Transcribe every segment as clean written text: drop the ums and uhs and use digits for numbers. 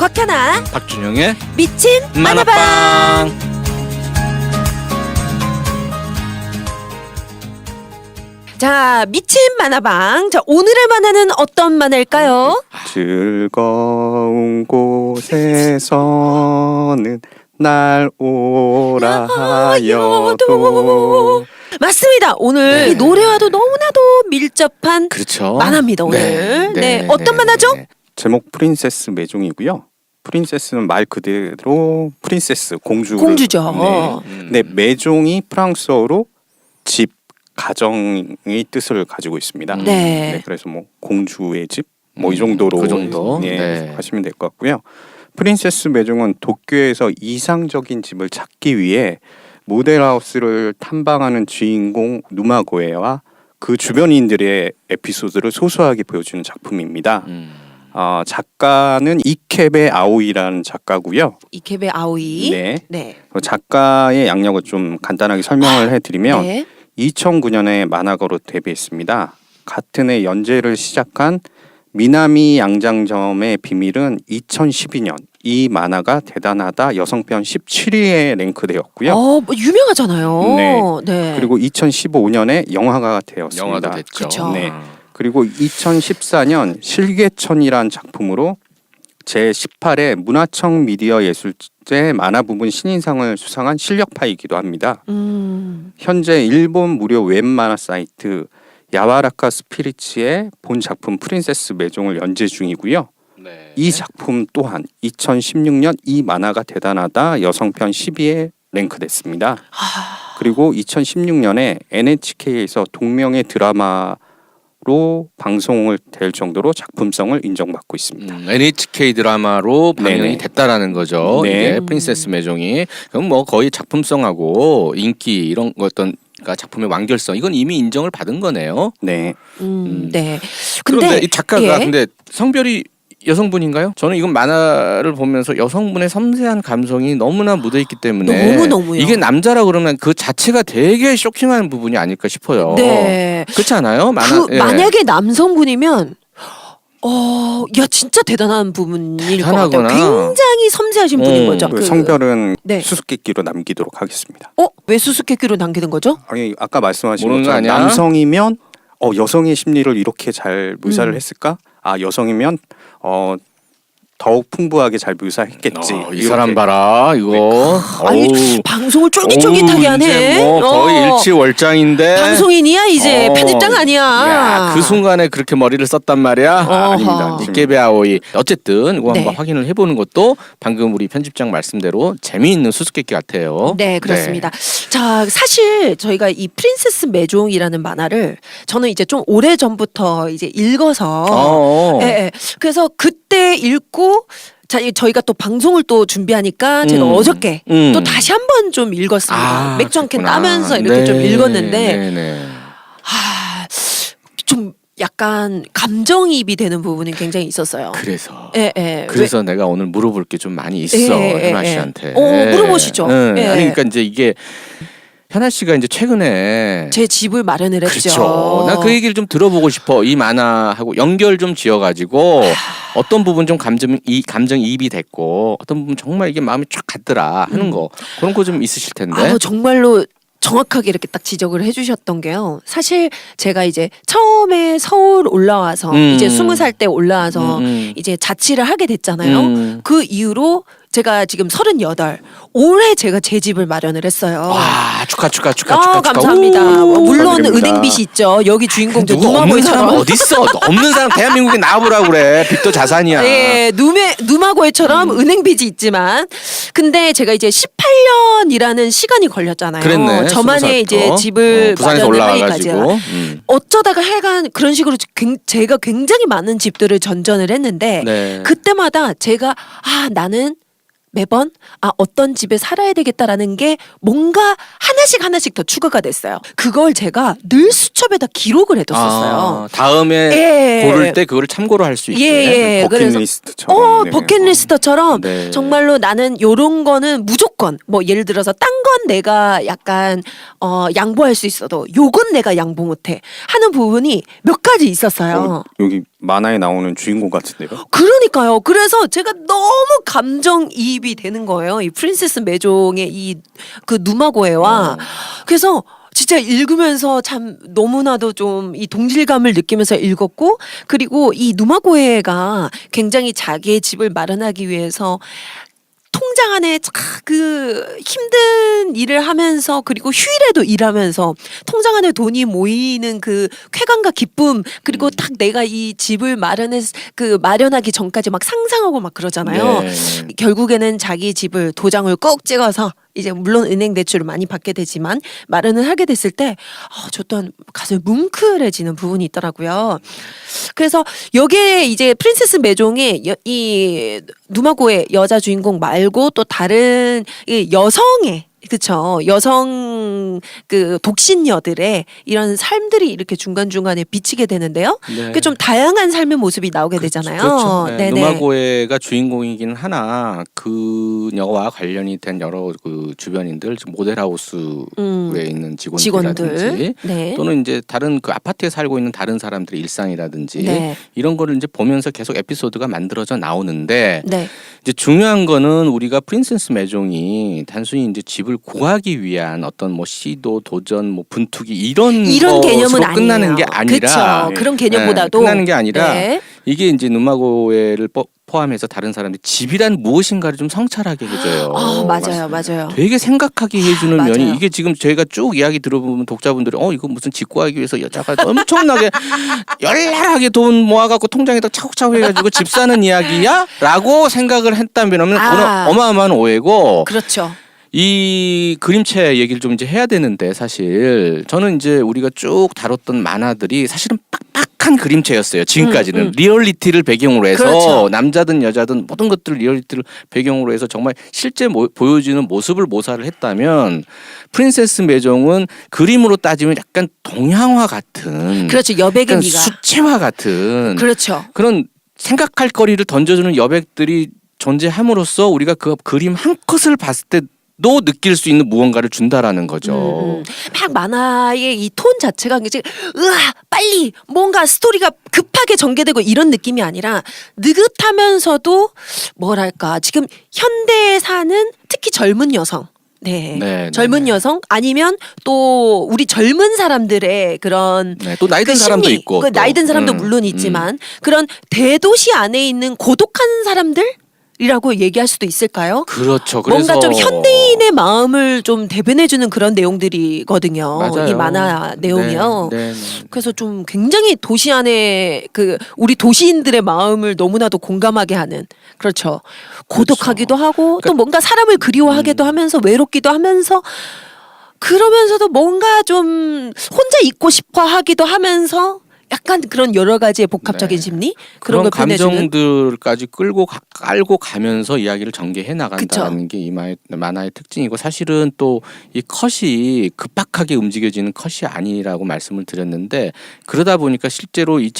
곽현아 박준영의 미친 만화방. 자, 미친 만화방. 자, 오늘의 만화는 어떤 만화일까요? 즐거운 곳에서는 날 오라 하여도. 맞습니다. 오늘 네. 이 노래와도 너무나도 밀접한 그렇죠. 만화입니다. 오늘. 네. 어떤 만화죠? 제목 프린세스 매종이고요. 프린세스는 말 그대로 프린세스 공주. 공주죠. 네. 매종이 프랑스어로 집, 가정의 뜻을 가지고 있습니다. 네. 그래서 뭐 공주의 집, 뭐 이 정도로 그 정도. 네. 하시면 될 것 같고요. 프린세스 매종은 도쿄에서 이상적인 집을 찾기 위해 모델하우스를 탐방하는 주인공 누마고에와 그 주변인들의 에피소드를 소소하게 보여주는 작품입니다. 작가는 이케베 아오이라는 작가고요. 이케베 아오이. 네. 네. 작가의 양력을 좀 간단하게 설명을 해드리면 네. 2009년에 만화가로 데뷔했습니다. 같은 해 연재를 시작한 미나미 양장점의 비밀은 2012년 이 만화가 대단하다 여성편 17위에 랭크되었고요. 뭐 유명하잖아요. 네. 네. 그리고 2015년에 영화가 되었습니다. 영화도 됐죠. 그쵸. 네. 그리고 2014년 실개천이란 작품으로 제18회 문화청 미디어 예술제 만화 부분 신인상을 수상한 실력파이기도 합니다. 현재 일본 무료 웹만화 사이트 야와라카 스피리츠의 본 작품 프린세스 매종을 연재 중이고요. 네. 이 작품 또한 2016년 이 만화가 대단하다 여성편 10위에 랭크됐습니다. 그리고 2016년에 NHK에서 동명의 드라마로 방송을 될 정도로 작품성을 인정받고 있습니다. NHK 드라마로 방영이 네네. 됐다라는 거죠. 네. 이게 프린세스 매종이. 그럼 뭐 거의 작품성하고 인기 이런 어떤 그러니까 작품의 완결성 이건 이미 인정을 받은 거네요. 네. 네. 그런데 이 작가가 예. 근데 성별이 여성분인가요? 저는 이건 만화를 보면서 여성분의 섬세한 감성이 너무나 묻어있기 때문에 너무너무요. 이게 남자라 그러면 그 자체가 되게 쇼킹한 부분이 아닐까 싶어요. 네. 그렇지 않아요? 예. 만약에 남성분이면 야 진짜 대단한 부분일 것 같아요. 대단하구나. 굉장히 섬세하신 분인 거죠. 그 성별은 네. 수수께끼로 남기도록 하겠습니다. 왜 수수께끼로 남기는 거죠? 아니 아까 말씀하신 모르는 거 것처럼 아니야? 남성이면 여성의 심리를 이렇게 잘 묘사를 했을까? 여성이면 더욱 풍부하게 잘 묘사했겠지. 이 사람 봐라 이거. 아니 어우. 방송을 쫄깃쫄깃하게 하네. 이제 뭐 거의 일치월장인데. 방송인이야 이제 편집장 아니야. 야, 그 순간에 그렇게 머리를 썼단 말이야. 아닙니다. 이케베 아오이. 어쨌든 이거 네. 한번 확인을 해보는 것도 방금 우리 편집장 말씀대로 재미있는 수수께끼 같아요. 네, 그렇습니다. 자, 사실 저희가 이 프린세스 매종이라는 만화를 저는 이제 좀 오래 전부터 이제 읽어서 예. 그래서 그때 읽고 자, 저희가 또 방송을 또 준비하니까 제가 어저께 또 다시 한번 좀 읽었습니다. 맥주 한 캔 그렇구나. 따면서 이렇게 좀 읽었는데 네네. 좀 약간 감정이입이 되는 부분이 굉장히 있었어요. 그래서. 예. 그래서 내가 오늘 물어볼 게 좀 많이 있어. 현아 씨한테. 물어보시죠. 네. 예. 아니, 그러니까 이제 이게 현아 씨가 이제 최근에 제 집을 마련을 했죠. 그렇죠. 나 그 얘기를 좀 들어보고 싶어. 이 만화하고 연결 좀 지어가지고 어떤 부분 좀 감정이입이 됐고 어떤 부분 정말 이게 마음이 쫙 갔더라 하는 거 그런 거 좀 있으실 텐데. 정말로 정확하게 이렇게 딱 지적을 해주셨던 게요. 사실 제가 이제 처음에 서울 올라와서 이제 20살 때 올라와서 이제 자취를 하게 됐잖아요. 그 이후로 제가 지금 38. 올해 제가 제 집을 마련을 했어요. 와 축하. 감사합니다. 오, 물론 축하드립니다. 은행빚이 있죠. 여기 주인공들 누구 없는 사람 누마고에처럼. 어디 있어? 없는 사람 대한민국에 나와보라 그래. 빚도 자산이야. 예, 누마고에처럼 은행빚이 있지만, 근데 제가 이제 18년이라는 시간이 걸렸잖아요. 그랬네. 저만의 20살부터. 이제 집을 부산에서 마련을 올라와가지고. 하기까지. 어쩌다가 하여간 그런 식으로 제가 굉장히 많은 집들을 전전을 했는데 네. 그때마다 제가 나는 매번 어떤 집에 살아야 되겠다라는 게 뭔가 하나씩 더 추가가 됐어요. 그걸 제가 늘 수첩에다 기록을 해뒀었어요. 다음에 예. 고를 때 그거를 참고로 할 수 있게. 예. 그래서 버킷리스트처럼. 네. 버킷리스트처럼 네. 정말로 나는 요런 거는 무조건 뭐 예를 들어서 딴 건 내가 약간 양보할 수 있어도 요건 내가 양보 못해 하는 부분이 몇 가지 있었어요. 여기 만화에 나오는 주인공 같은데요. 그러니까요. 그래서 제가 너무 감정이입이 되는 거예요. 이 프린세스 메종의 이 그 누마고에와 그래서 진짜 읽으면서 참 너무나도 좀 이 동질감을 느끼면서 읽었고 그리고 이 누마고에가 굉장히 자기의 집을 마련하기 위해서 통장 안에 그 힘든 일을 하면서 그리고 휴일에도 일하면서 통장 안에 돈이 모이는 그 쾌감과 기쁨 그리고 딱 내가 이 집을 마련하기 전까지 막 상상하고 막 그러잖아요. 네. 결국에는 자기 집을 도장을 꼭 찍어서 이제 물론 은행 대출을 많이 받게 되지만 마련을 하게 됐을 때 저 또한 가슴이 뭉클해지는 부분이 있더라고요. 그래서 여기에 이제 프린세스 메종의 이 누마고의 여자 주인공 말고 또 다른 이 여성의 그쵸 여성 그 독신녀들의 이런 삶들이 이렇게 중간중간에 비치게 되는데요. 네. 그게 좀 다양한 삶의 모습이 나오게 되잖아요. 그렇죠. 네. 네네. 누마고에가 주인공이긴 하나 그녀와 관련이 된 여러 그 주변인들 모델하우스에 있는 직원들이라든지 네. 또는 이제 다른 그 아파트에 살고 있는 다른 사람들의 일상이라든지 네. 이런 거를 이제 보면서 계속 에피소드가 만들어져 나오는데 네. 이제 중요한 거는 우리가 프린세스 메종이 단순히 이제 집을 구하기 위한 어떤 뭐 시도 도전 뭐 분투기 이런 개념은 것으로 아니에요. 끝나는 게 아니라 그쵸. 그런 개념보다도 끝나는 게 아니라 네. 이게 이제 누마고에를 포함해서 다른 사람들이 집이란 무엇인가를 좀 성찰하게 해줘요. 맞아요. 되게 생각하게 해주는 맞아요. 면이 이게 지금 저희가 쭉 이야기 들어보면 독자분들이 이거 무슨 집 구하기 위해서 여자가 엄청나게 열렬하게 돈 모아갖고 통장에다 차곡차곡 해가지고 집 사는 이야기야? 라고 생각을 했다면 그건 어마어마한 오해고 그렇죠. 이 그림체 얘기를 좀 이제 해야 되는데 사실 저는 이제 우리가 쭉 다뤘던 만화들이 사실은 빡빡한 그림체였어요. 지금까지는 리얼리티를 배경으로 해서 그렇죠. 남자든 여자든 모든 것들을 리얼리티를 배경으로 해서 정말 실제 보여지는 모습을 모사를 했다면 프린세스 메종은 그림으로 따지면 약간 동양화 같은 그렇죠. 여백의 약간 미가. 수채화 같은 그렇죠. 그런 생각할 거리를 던져주는 여백들이 존재함으로써 우리가 그 그림 한 컷을 봤을 때 도 느낄 수 있는 무언가를 준다라는 거죠. 막 만화의 이 톤 자체가 이제 빨리 뭔가 스토리가 급하게 전개되고 이런 느낌이 아니라 느긋하면서도 뭐랄까 지금 현대에 사는 특히 젊은 여성 네. 젊은 여성 아니면 또 우리 젊은 사람들의 그런 또 나이 든 사람도 심리, 있고 나이 든 사람도 물론 있지만 그런 대도시 안에 있는 고독한 사람들 이라고 얘기할 수도 있을까요? 그렇죠. 그래서 뭔가 좀 현대인의 마음을 좀 대변해주는 그런 내용들이거든요. 맞아요. 이 만화 내용이요. 네. 그래서 좀 굉장히 도시 안에 그 우리 도시인들의 마음을 너무나도 공감하게 하는 그렇죠. 고독하기도 하고 또 뭔가 사람을 그리워하기도 하면서 외롭기도 하면서 그러면서도 뭔가 좀 혼자 있고 싶어 하기도 하면서 약간 그런 여러 가지의 복합적인 심리 그런 걸 표현해주는 감정들까지 깔고 가면서 이야기를 전개해 나간다는 게 이 만화의 특징이고 사실은 또 이 컷이 급박하게 움직여지는 컷이 아니라고 말씀을 드렸는데 그러다 보니까 실제로 이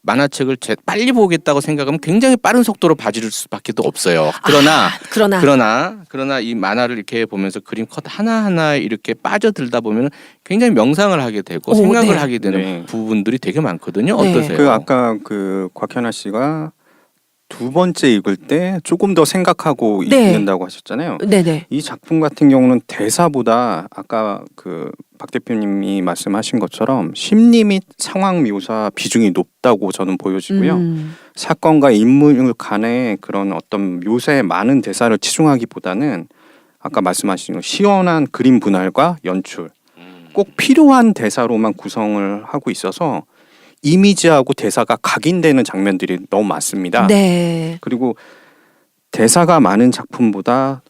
만화책을 빨리 보겠다고 생각하면 굉장히 빠른 속도로 봐줄 수밖에 또 없어요. 그러나 이 만화를 이렇게 보면서 그림 컷 하나하나 이렇게 빠져들다 보면 굉장히 명상을 하게 되고 생각을 하게 되는 부분들이 되게 많거든요. 어떠세요? 그 아까 그 곽현아 씨가 두 번째 읽을 때 조금 더 생각하고 읽는다고 하셨잖아요. 네네. 이 작품 같은 경우는 대사보다 아까 그 박 대표님이 말씀하신 것처럼 심리 및 상황 묘사 비중이 높다고 저는 보여지고요. 사건과 인물 간의 그런 어떤 묘사에 많은 대사를 치중하기보다는 아까 말씀하신 시원한 그림 분할과 연출 꼭 필요한 대사로만 구성을 하고 있어서 이미지하고 대사가 각인되는 장면들이 너무 많습니다. 네. 그리고 대사가 많은 작품보다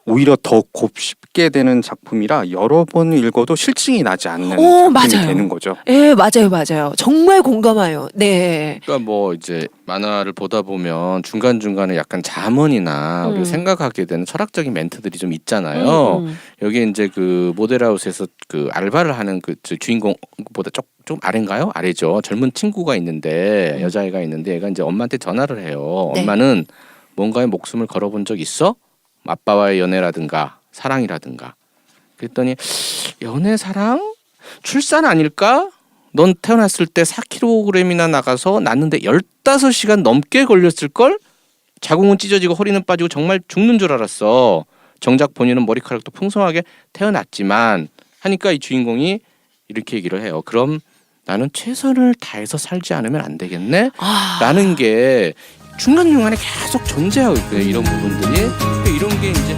오히려 더 곱씹게 되는 작품이라 여러 번 읽어도 실증이 나지 않는 작품이 맞아요. 되는 거죠. 예, 맞아요. 정말 공감해요. 네. 그러니까 뭐 이제 만화를 보다 보면 중간 중간에 약간 잠언이나 우리가 생각하게 되는 철학적인 멘트들이 좀 있잖아요. 여기 이제 그 모델하우스에서 그 알바를 하는 그 주인공보다 좀 아래인가요? 아래죠. 젊은 친구가 있는데 여자애가 있는데 얘가 이제 엄마한테 전화를 해요. 네. 엄마는 뭔가에 목숨을 걸어본 적 있어? 아빠와의 연애라든가 사랑이라든가. 그랬더니 연애 사랑? 출산 아닐까? 넌 태어났을 때 4kg이나 나가서 낳는데 15시간 넘게 걸렸을걸? 자궁은 찢어지고 허리는 빠지고 정말 죽는 줄 알았어. 정작 본인은 머리카락도 풍성하게 태어났지만 하니까 이 주인공이 이렇게 얘기를 해요. 그럼 나는 최선을 다해서 살지 않으면 안 되겠네? 라는 게 중간중간에 계속 존재하고 있고요. 이런 부분들이. 이런 게 이제